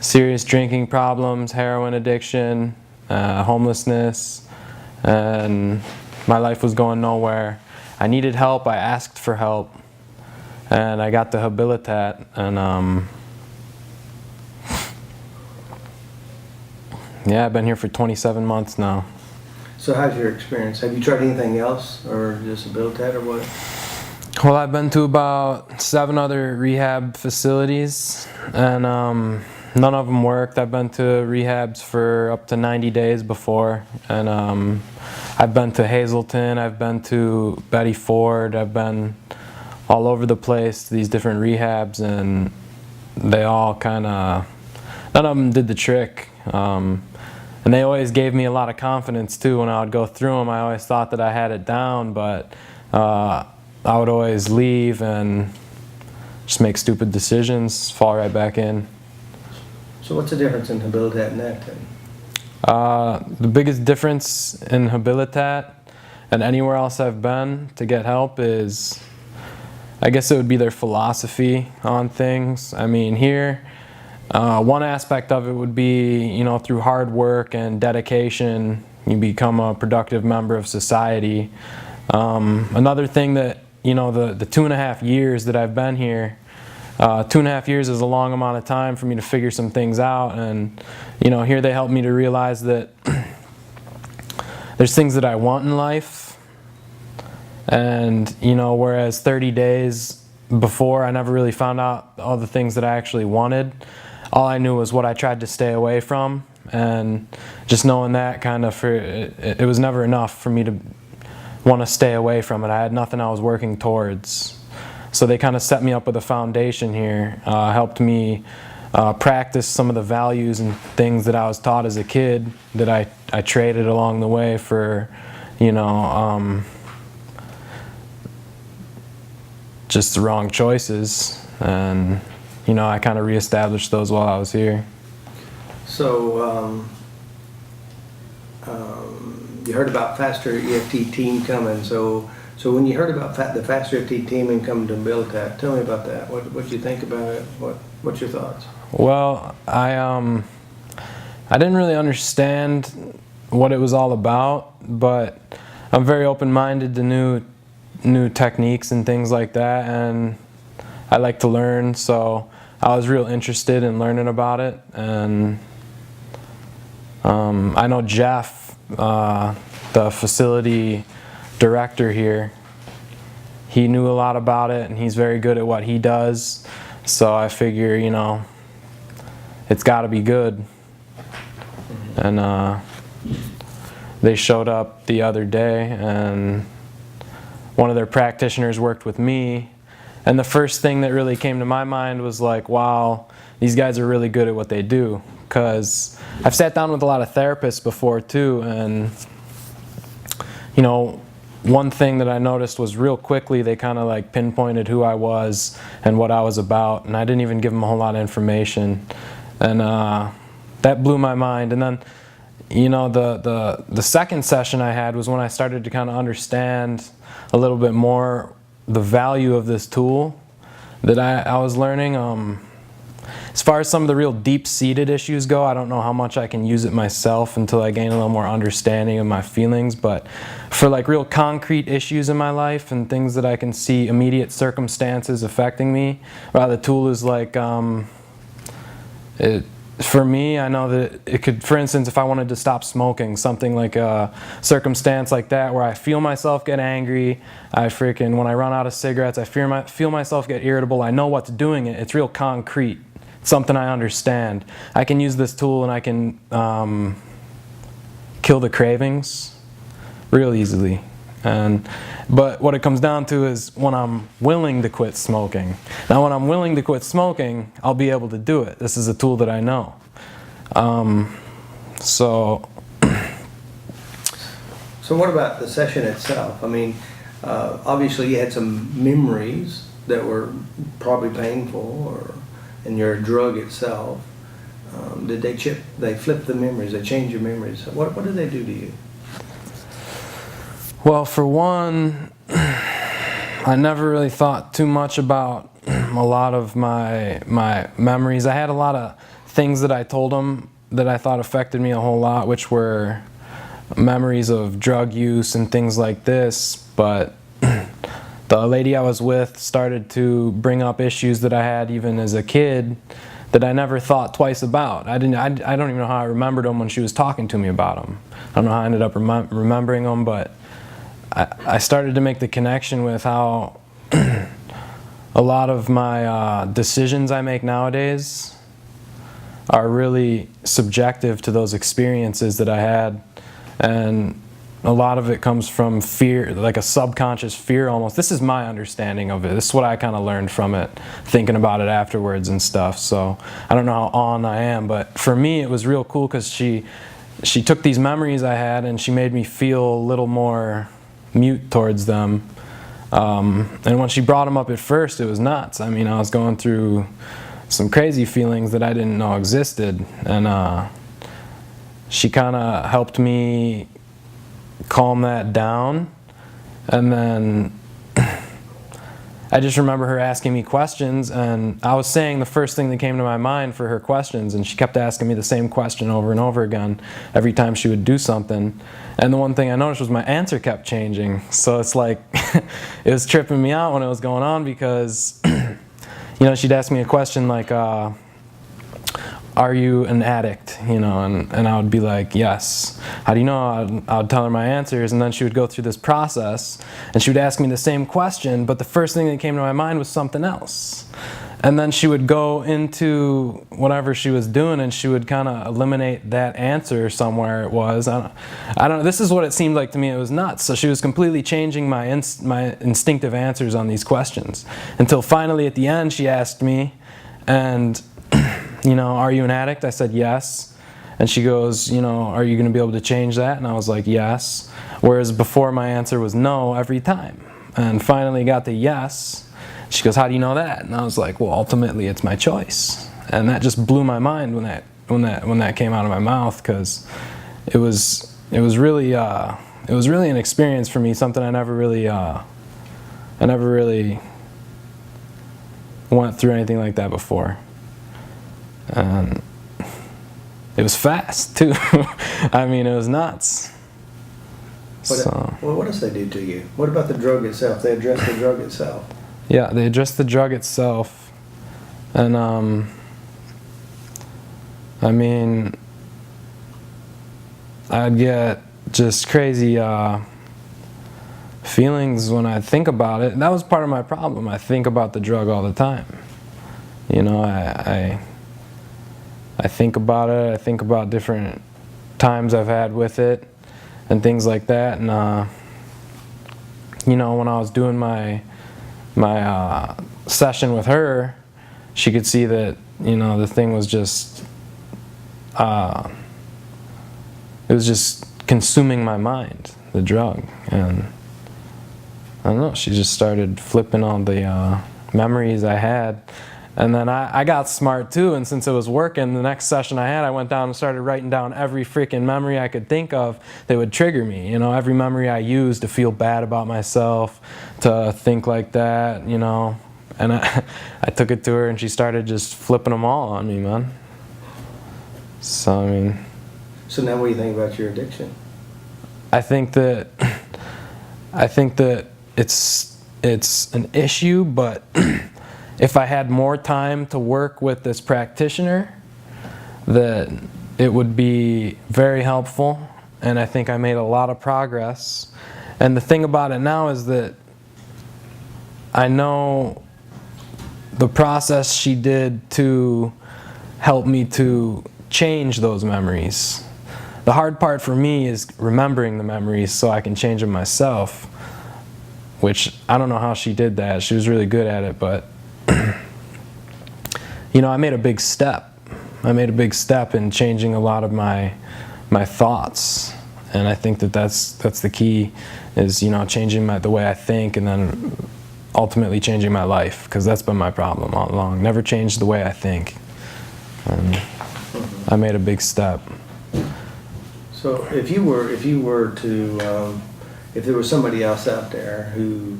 serious drinking problems, heroin addiction, homelessness, and my life was going nowhere. I needed help, I asked for help, and I got the Habilitat, and yeah, I've been here for 27 months now. So how's your experience? Have you tried anything else, or just Habilitat, or what? Well, I've been to about 7 other rehab facilities, and none of them worked. I've been to rehabs for up to 90 days before, and I've been to Hazleton, I've been to Betty Ford, I've been all over the place, these different rehabs, and they all kind of, none of them did the trick. And they always gave me a lot of confidence too when I would go through them. I always thought that I had it down, but I would always leave and just make stupid decisions, fall right back in. So what's the difference in Habilitat and that then? The biggest difference in Habilitat and anywhere else I've been to get help is, I guess it would be their philosophy on things. I mean, here, one aspect of it would be, you know, through hard work and dedication, you become a productive member of society. Another thing that, you know, the 2.5 years that I've been here, 2.5 years is a long amount of time for me to figure some things out, and you know, here they helped me to realize that there's things that I want in life, and you know, whereas 30 days before I never really found out all the things that I actually wanted. All I knew was what I tried to stay away from, and just knowing that kind of, it was never enough for me to want to stay away from it. I had nothing I was working towards. So they kind of set me up with a foundation here, helped me practice some of the values and things that I was taught as a kid that I traded along the way for, you know, just the wrong choices. And, you know, I kind of reestablished those while I was here. So you heard about FasterEFT team coming. So when you heard about the FasterEFT team and coming to Habilitat, tell me about that. What did you think about it? What's your thoughts? Well, I didn't really understand what it was all about, but I'm very open-minded to new techniques and things like that, and I like to learn, so I was real interested in learning about it. And I know Jeff, the facility director here, he knew a lot about it, and he's very good at what he does, so I figure, you know, it's got to be good. And they showed up the other day, and one of their practitioners worked with me, and the first thing that really came to my mind was like, wow, these guys are really good at what they do. Because I've sat down with a lot of therapists before too, and you know, one thing that I noticed was real quickly they kind of like pinpointed who I was and what I was about, and I didn't even give them a whole lot of information, and that blew my mind. And then, you know, the second session I had was when I started to kind of understand a little bit more the value of this tool that I was learning. As far as some of the real deep-seated issues go, I don't know how much I can use it myself until I gain a little more understanding of my feelings, but for like real concrete issues in my life and things that I can see immediate circumstances affecting me, the tool is like, for me, I know that it could, for instance, if I wanted to stop smoking, something like a circumstance like that where I feel myself get angry, when I run out of cigarettes, I feel myself get irritable, I know what's doing it, it's real concrete. Something I understand. I can use this tool and I can kill the cravings real easily. But what it comes down to is when I'm willing to quit smoking. Now when I'm willing to quit smoking, I'll be able to do it. This is a tool that I know. So what about the session itself? I mean, obviously you had some memories that were probably painful, and your drug itself. Did they flip the memories, they change your memories? What did they do to you? Well, for one, I never really thought too much about a lot of my memories. I had a lot of things that I told him that I thought affected me a whole lot, which were memories of drug use and things like this, but the lady I was with started to bring up issues that I had even as a kid that I never thought twice about. I don't even know how I remembered them when she was talking to me about them. I don't know how I ended up remembering them, but I started to make the connection with how a lot of my decisions I make nowadays are really subjective to those experiences that I had, and a lot of it comes from fear, like a subconscious fear almost. This is my understanding of it. This is what I kind of learned from it, thinking about it afterwards and stuff. So I don't know how on I am, but for me it was real cool because she took these memories I had and she made me feel a little more mute towards them. And when she brought them up at first, it was nuts. I mean, I was going through some crazy feelings that I didn't know existed, and she kind of helped me calm that down. And then I just remember her asking me questions, and I was saying the first thing that came to my mind for her questions, and she kept asking me the same question over and over again every time she would do something. And the one thing I noticed was my answer kept changing. So it's like it was tripping me out when it was going on, because you know, she'd ask me a question like, are you an addict? You know, and I would be like, yes. How do you know? I would tell her my answers, and then she would go through this process, and she would ask me the same question, but the first thing that came to my mind was something else. And then she would go into whatever she was doing, and she would kind of eliminate that answer somewhere it was. I don't. This is what it seemed like to me. It was nuts. So she was completely changing my instinctive answers on these questions, until finally at the end she asked me, and you know, are you an addict? I said yes. And she goes, you know, are you going to be able to change that? And I was like, yes. Whereas before my answer was no every time. And finally got the yes. She goes, how do you know that? And I was like, well, ultimately it's my choice. And that just blew my mind when that came out of my mouth, because it was really an experience for me, something I never really went through anything like that before. And it was fast too. I mean, it was nuts. What else they do to you? What about the drug itself? They address the drug itself. Yeah, they address the drug itself, and I mean, I'd get just crazy feelings when I think about it. And that was part of my problem. I think about the drug all the time. You know, I think about it. I think about different times I've had with it and things like that. And you know, when I was doing my session with her, she could see that, you know, the thing was just it was just consuming my mind, the drug. And I don't know, she just started flipping all the memories I had. And then I got smart too, and since it was working, the next session I had, I went down and started writing down every freaking memory I could think of that would trigger me. You know, every memory I used to feel bad about myself, to think like that, you know. And I took it to her, and she started just flipping them all on me, man. So, I mean... So now what do you think about your addiction? I think that it's an issue, but... if I had more time to work with this practitioner, that it would be very helpful, and I think I made a lot of progress. And the thing about it now is that I know the process she did to help me to change those memories. The hard part for me is remembering the memories so I can change them myself, which I don't know how she did that. She was really good at it, but you know, I made a big step. I made a big step in changing a lot of my thoughts, and I think that's the key, is, you know, changing the way I think, and then ultimately changing my life, because that's been my problem all along. Never changed the way I think, and I made a big step. So if there was somebody else out there who,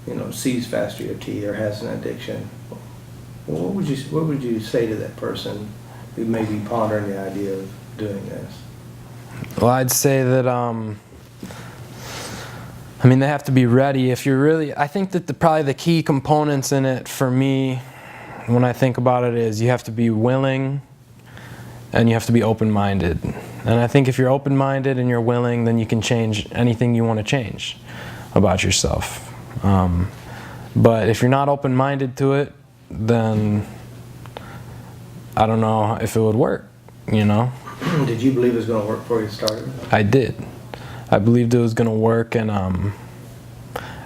you know, sees FasterEFT or has an addiction, what would you say to that person who may be pondering the idea of doing this? Well, I'd say that, I mean, they have to be ready. If you're really, I think that probably the key components in it for me, when I think about it, is you have to be willing and you have to be open-minded. And I think if you're open-minded and you're willing, then you can change anything you want to change about yourself. But if you're not open-minded to it, then I don't know if it would work, you know? Did you believe it was going to work before you started? I did. I believed it was going to work, and I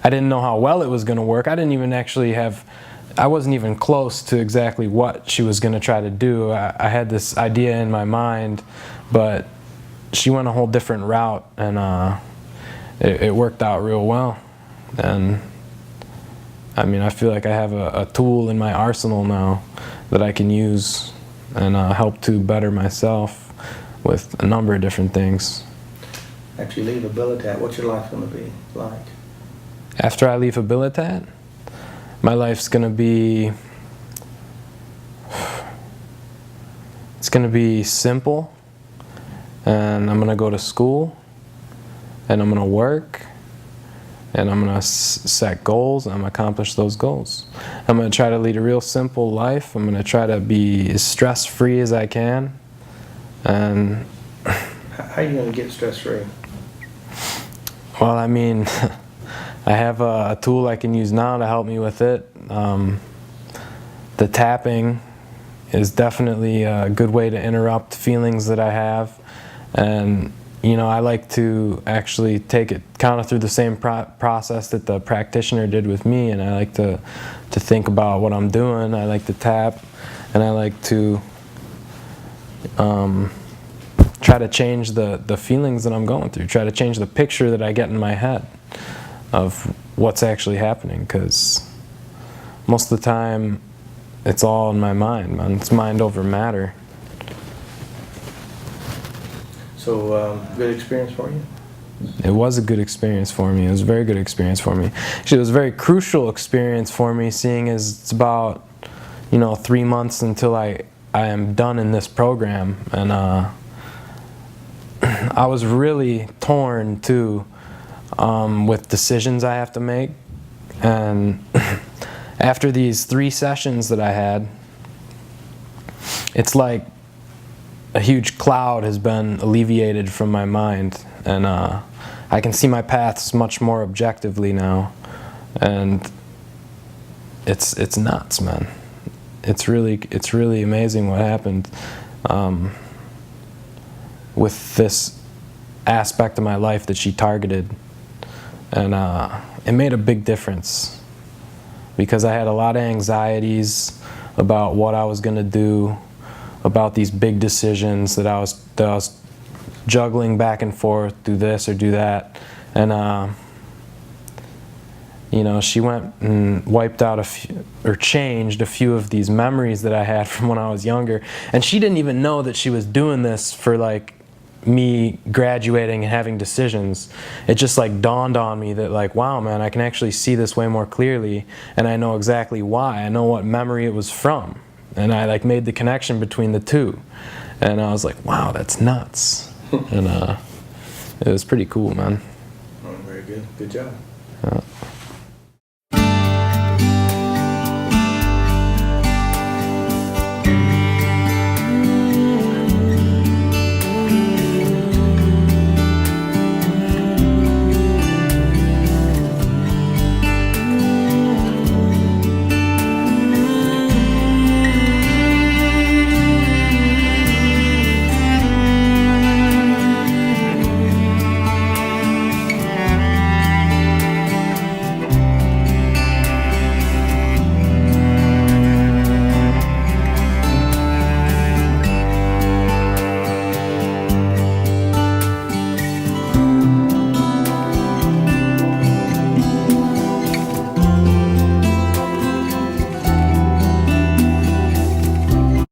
didn't know how well it was going to work. I didn't even actually I wasn't even close to exactly what she was going to try to do. I had this idea in my mind, but she went a whole different route, and it worked out real well. And I mean, I feel like I have a tool in my arsenal now that I can use and help to better myself with a number of different things. After you leave Abilitat, what's your life going to be like? After I leave Abilitat, my life's going to be, it's going to be simple, and I'm going to go to school, and I'm going to work, and I'm going to set goals, and I'm going to accomplish those goals. I'm going to try to lead a real simple life. I'm going to try to be as stress-free as I can. And how are you going to get stress-free? Well, I mean, I have a tool I can use now to help me with it. The tapping is definitely a good way to interrupt feelings that I have. And, you know, I like to actually take it kind of through the same process that the practitioner did with me. And I like to think about what I'm doing. I like to tap, and I like to try to change the feelings that I'm going through, try to change the picture that I get in my head of what's actually happening, because most of the time it's all in my mind, man. It's mind over matter. So, good experience for you? It was a good experience for me. It was a very good experience for me. Actually, it was a very crucial experience for me, seeing as it's about, 3 months until I am done in this program. And I was really torn too, with decisions I have to make. And after these 3 sessions that I had, it's like a huge cloud has been alleviated from my mind, and I can see my paths much more objectively now. And it's nuts, man. It's really amazing what happened with this aspect of my life that she targeted. And it made a big difference, because I had a lot of anxieties about what I was going to do, about these big decisions that I was juggling back and forth, do this or do that. And she went and wiped out changed a few of these memories that I had from when I was younger. And she didn't even know that she was doing this for like me graduating and having decisions. It just like dawned on me that like, wow, man, I can actually see this way more clearly, and I know exactly why. I know what memory it was from, and I like made the connection between the two. And I was like, wow, that's nuts. And it was pretty cool, man. Oh, very good. Good job. Yeah.